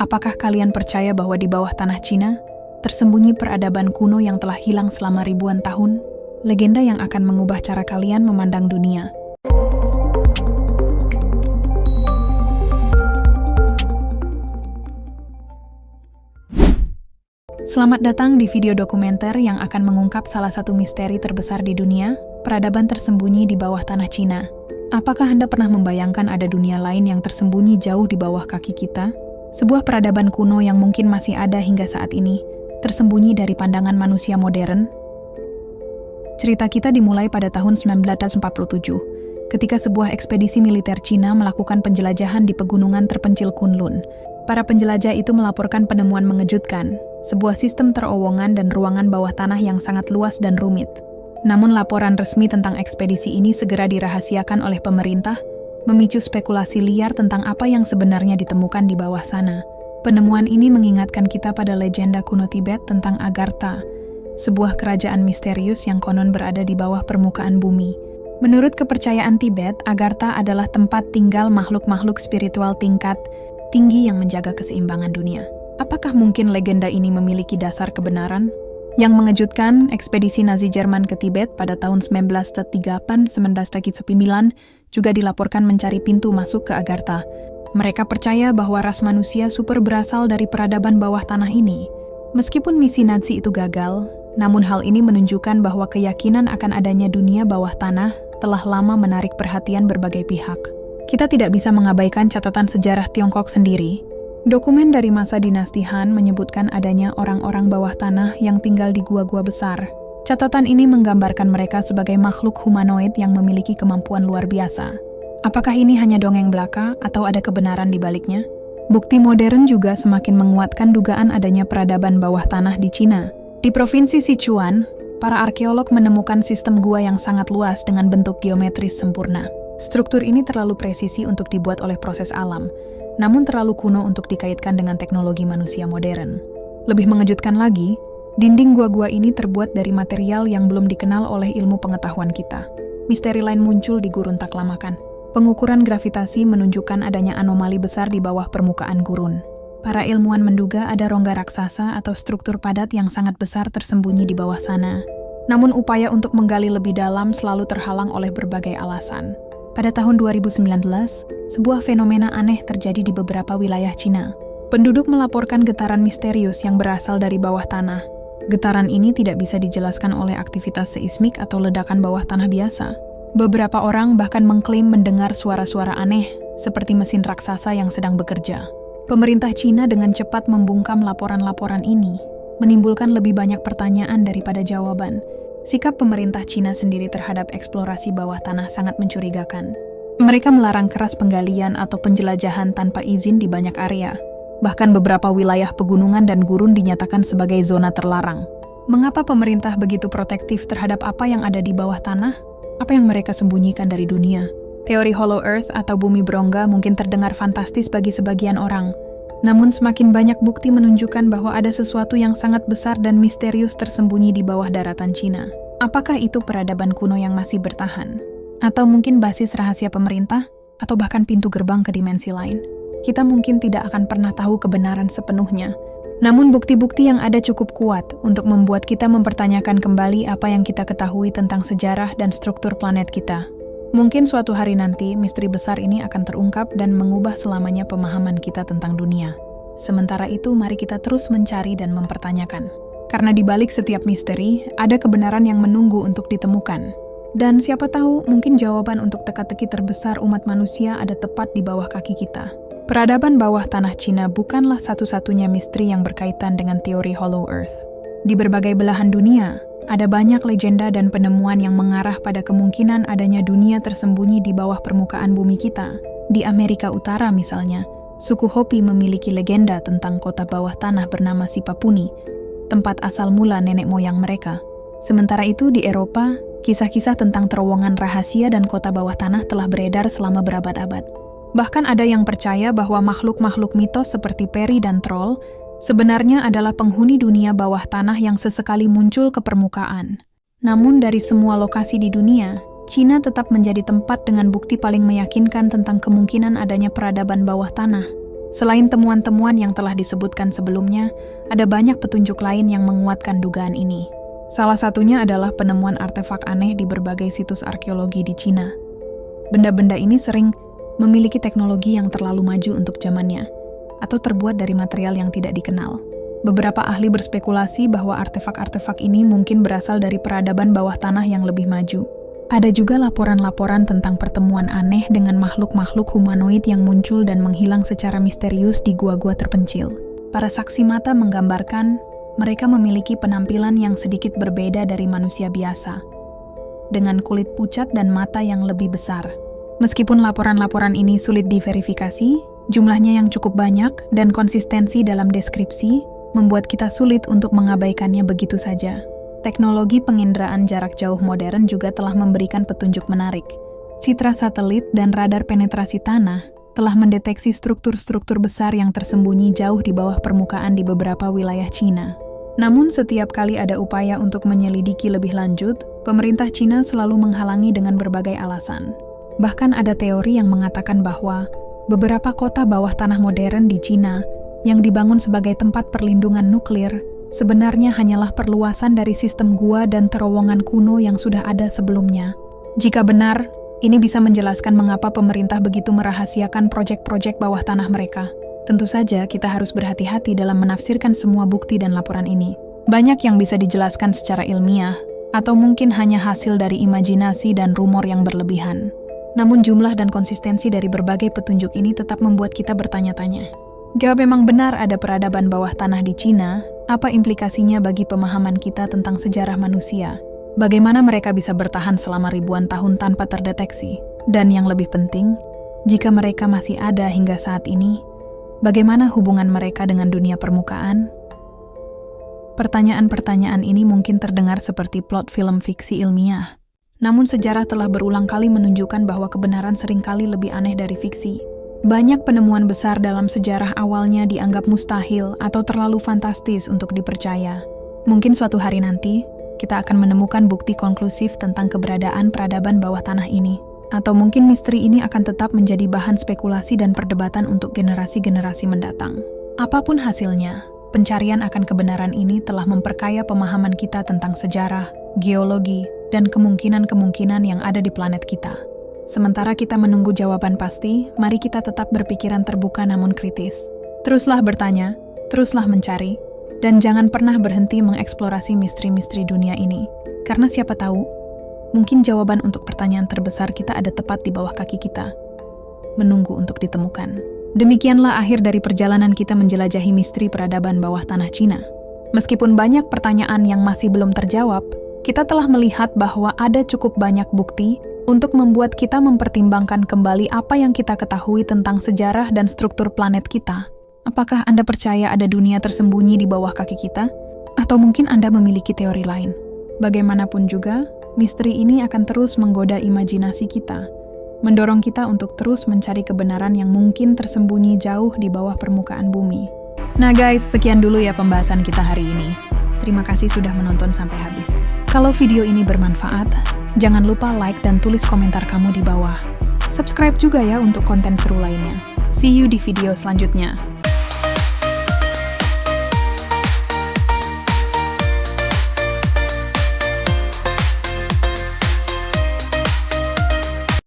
Apakah kalian percaya bahwa di bawah tanah Cina tersembunyi peradaban kuno yang telah hilang selama ribuan tahun? Legenda yang akan mengubah cara kalian memandang dunia. Selamat datang di video dokumenter yang akan mengungkap salah satu misteri terbesar di dunia, peradaban tersembunyi di bawah tanah Cina. Apakah Anda pernah membayangkan ada dunia lain yang tersembunyi jauh di bawah kaki kita? Sebuah peradaban kuno yang mungkin masih ada hingga saat ini, tersembunyi dari pandangan manusia modern. Cerita kita dimulai pada tahun 1947, ketika sebuah ekspedisi militer Cina melakukan penjelajahan di pegunungan terpencil Kunlun. Para penjelajah itu melaporkan penemuan mengejutkan, sebuah sistem terowongan dan ruangan bawah tanah yang sangat luas dan rumit. Namun laporan resmi tentang ekspedisi ini segera dirahasiakan oleh pemerintah, memicu spekulasi liar tentang apa yang sebenarnya ditemukan di bawah sana. Penemuan ini mengingatkan kita pada legenda kuno Tibet tentang Agartha, sebuah kerajaan misterius yang konon berada di bawah permukaan bumi. Menurut kepercayaan Tibet, Agartha adalah tempat tinggal makhluk-makhluk spiritual tingkat tinggi yang menjaga keseimbangan dunia. Apakah mungkin legenda ini memiliki dasar kebenaran? Yang mengejutkan, ekspedisi Nazi Jerman ke Tibet pada tahun 1938-1939 juga dilaporkan mencari pintu masuk ke Agartha. Mereka percaya bahwa ras manusia super berasal dari peradaban bawah tanah ini. Meskipun misi Nazi itu gagal, namun hal ini menunjukkan bahwa keyakinan akan adanya dunia bawah tanah telah lama menarik perhatian berbagai pihak. Kita tidak bisa mengabaikan catatan sejarah Tiongkok sendiri. Dokumen dari masa dinasti Han menyebutkan adanya orang-orang bawah tanah yang tinggal di gua-gua besar. Catatan ini menggambarkan mereka sebagai makhluk humanoid yang memiliki kemampuan luar biasa. Apakah ini hanya dongeng belaka atau ada kebenaran di baliknya? Bukti modern juga semakin menguatkan dugaan adanya peradaban bawah tanah di Cina. Di Provinsi Sichuan, para arkeolog menemukan sistem gua yang sangat luas dengan bentuk geometris sempurna. Struktur ini terlalu presisi untuk dibuat oleh proses alam, namun terlalu kuno untuk dikaitkan dengan teknologi manusia modern. Lebih mengejutkan lagi, dinding gua-gua ini terbuat dari material yang belum dikenal oleh ilmu pengetahuan kita. Misteri lain muncul di gurun Taklamakan. Pengukuran gravitasi menunjukkan adanya anomali besar di bawah permukaan gurun. Para ilmuwan menduga ada rongga raksasa atau struktur padat yang sangat besar tersembunyi di bawah sana. Namun upaya untuk menggali lebih dalam selalu terhalang oleh berbagai alasan. Pada tahun 2019, sebuah fenomena aneh terjadi di beberapa wilayah Cina. Penduduk melaporkan getaran misterius yang berasal dari bawah tanah. Getaran ini tidak bisa dijelaskan oleh aktivitas seismik atau ledakan bawah tanah biasa. Beberapa orang bahkan mengklaim mendengar suara-suara aneh, seperti mesin raksasa yang sedang bekerja. Pemerintah Cina dengan cepat membungkam laporan-laporan ini, menimbulkan lebih banyak pertanyaan daripada jawaban. Sikap pemerintah Cina sendiri terhadap eksplorasi bawah tanah sangat mencurigakan. Mereka melarang keras penggalian atau penjelajahan tanpa izin di banyak area. Bahkan beberapa wilayah pegunungan dan gurun dinyatakan sebagai zona terlarang. Mengapa pemerintah begitu protektif terhadap apa yang ada di bawah tanah? Apa yang mereka sembunyikan dari dunia? Teori Hollow Earth atau bumi berongga mungkin terdengar fantastis bagi sebagian orang. Namun semakin banyak bukti menunjukkan bahwa ada sesuatu yang sangat besar dan misterius tersembunyi di bawah daratan Cina. Apakah itu peradaban kuno yang masih bertahan? Atau mungkin basis rahasia pemerintah? Atau bahkan pintu gerbang ke dimensi lain? Kita mungkin tidak akan pernah tahu kebenaran sepenuhnya. Namun bukti-bukti yang ada cukup kuat untuk membuat kita mempertanyakan kembali apa yang kita ketahui tentang sejarah dan struktur planet kita. Mungkin suatu hari nanti, misteri besar ini akan terungkap dan mengubah selamanya pemahaman kita tentang dunia. Sementara itu, mari kita terus mencari dan mempertanyakan. Karena di balik setiap misteri, ada kebenaran yang menunggu untuk ditemukan. Dan siapa tahu, mungkin jawaban untuk teka-teki terbesar umat manusia ada tepat di bawah kaki kita. Peradaban bawah tanah Cina bukanlah satu-satunya misteri yang berkaitan dengan teori Hollow Earth. Di berbagai belahan dunia, ada banyak legenda dan penemuan yang mengarah pada kemungkinan adanya dunia tersembunyi di bawah permukaan bumi kita. Di Amerika Utara misalnya, suku Hopi memiliki legenda tentang kota bawah tanah bernama Sipapuni, tempat asal mula nenek moyang mereka. Sementara itu di Eropa, kisah-kisah tentang terowongan rahasia dan kota bawah tanah telah beredar selama berabad-abad. Bahkan ada yang percaya bahwa makhluk-makhluk mitos seperti peri dan troll sebenarnya adalah penghuni dunia bawah tanah yang sesekali muncul ke permukaan. Namun dari semua lokasi di dunia, Cina tetap menjadi tempat dengan bukti paling meyakinkan tentang kemungkinan adanya peradaban bawah tanah. Selain temuan-temuan yang telah disebutkan sebelumnya, ada banyak petunjuk lain yang menguatkan dugaan ini. Salah satunya adalah penemuan artefak aneh di berbagai situs arkeologi di Cina. Benda-benda ini sering memiliki teknologi yang terlalu maju untuk zamannya, atau terbuat dari material yang tidak dikenal. Beberapa ahli berspekulasi bahwa artefak-artefak ini mungkin berasal dari peradaban bawah tanah yang lebih maju. Ada juga laporan-laporan tentang pertemuan aneh dengan makhluk-makhluk humanoid yang muncul dan menghilang secara misterius di gua-gua terpencil. Para saksi mata menggambarkan mereka memiliki penampilan yang sedikit berbeda dari manusia biasa, dengan kulit pucat dan mata yang lebih besar. Meskipun laporan-laporan ini sulit diverifikasi, jumlahnya yang cukup banyak dan konsistensi dalam deskripsi membuat kita sulit untuk mengabaikannya begitu saja. Teknologi penginderaan jarak jauh modern juga telah memberikan petunjuk menarik. Citra satelit dan radar penetrasi tanah telah mendeteksi struktur-struktur besar yang tersembunyi jauh di bawah permukaan di beberapa wilayah Cina. Namun setiap kali ada upaya untuk menyelidiki lebih lanjut, pemerintah Cina selalu menghalangi dengan berbagai alasan. Bahkan ada teori yang mengatakan bahwa beberapa kota bawah tanah modern di Cina yang dibangun sebagai tempat perlindungan nuklir sebenarnya hanyalah perluasan dari sistem gua dan terowongan kuno yang sudah ada sebelumnya. Jika benar, ini bisa menjelaskan mengapa pemerintah begitu merahasiakan proyek-proyek bawah tanah mereka. Tentu saja kita harus berhati-hati dalam menafsirkan semua bukti dan laporan ini. Banyak yang bisa dijelaskan secara ilmiah, atau mungkin hanya hasil dari imajinasi dan rumor yang berlebihan. Namun jumlah dan konsistensi dari berbagai petunjuk ini tetap membuat kita bertanya-tanya. Jika memang benar ada peradaban bawah tanah di Cina, apa implikasinya bagi pemahaman kita tentang sejarah manusia? Bagaimana mereka bisa bertahan selama ribuan tahun tanpa terdeteksi? Dan yang lebih penting, jika mereka masih ada hingga saat ini, bagaimana hubungan mereka dengan dunia permukaan? Pertanyaan-pertanyaan ini mungkin terdengar seperti plot film fiksi ilmiah. Namun sejarah telah berulang kali menunjukkan bahwa kebenaran seringkali lebih aneh dari fiksi. Banyak penemuan besar dalam sejarah awalnya dianggap mustahil atau terlalu fantastis untuk dipercaya. Mungkin suatu hari nanti, kita akan menemukan bukti konklusif tentang keberadaan peradaban bawah tanah ini. Atau mungkin misteri ini akan tetap menjadi bahan spekulasi dan perdebatan untuk generasi-generasi mendatang. Apapun hasilnya, pencarian akan kebenaran ini telah memperkaya pemahaman kita tentang sejarah, geologi, dan kemungkinan-kemungkinan yang ada di planet kita. Sementara kita menunggu jawaban pasti, mari kita tetap berpikiran terbuka namun kritis. Teruslah bertanya, teruslah mencari, dan jangan pernah berhenti mengeksplorasi misteri-misteri dunia ini. Karena siapa tahu, mungkin jawaban untuk pertanyaan terbesar kita ada tepat di bawah kaki kita, menunggu untuk ditemukan. Demikianlah akhir dari perjalanan kita menjelajahi misteri peradaban bawah tanah Cina. Meskipun banyak pertanyaan yang masih belum terjawab, kita telah melihat bahwa ada cukup banyak bukti untuk membuat kita mempertimbangkan kembali apa yang kita ketahui tentang sejarah dan struktur planet kita. Apakah Anda percaya ada dunia tersembunyi di bawah kaki kita? Atau mungkin Anda memiliki teori lain? Bagaimanapun juga, misteri ini akan terus menggoda imajinasi kita, mendorong kita untuk terus mencari kebenaran yang mungkin tersembunyi jauh di bawah permukaan bumi. Nah guys, sekian dulu ya pembahasan kita hari ini. Terima kasih sudah menonton sampai habis. Kalau video ini bermanfaat, jangan lupa like dan tulis komentar kamu di bawah. Subscribe juga ya untuk konten seru lainnya. See you di video selanjutnya.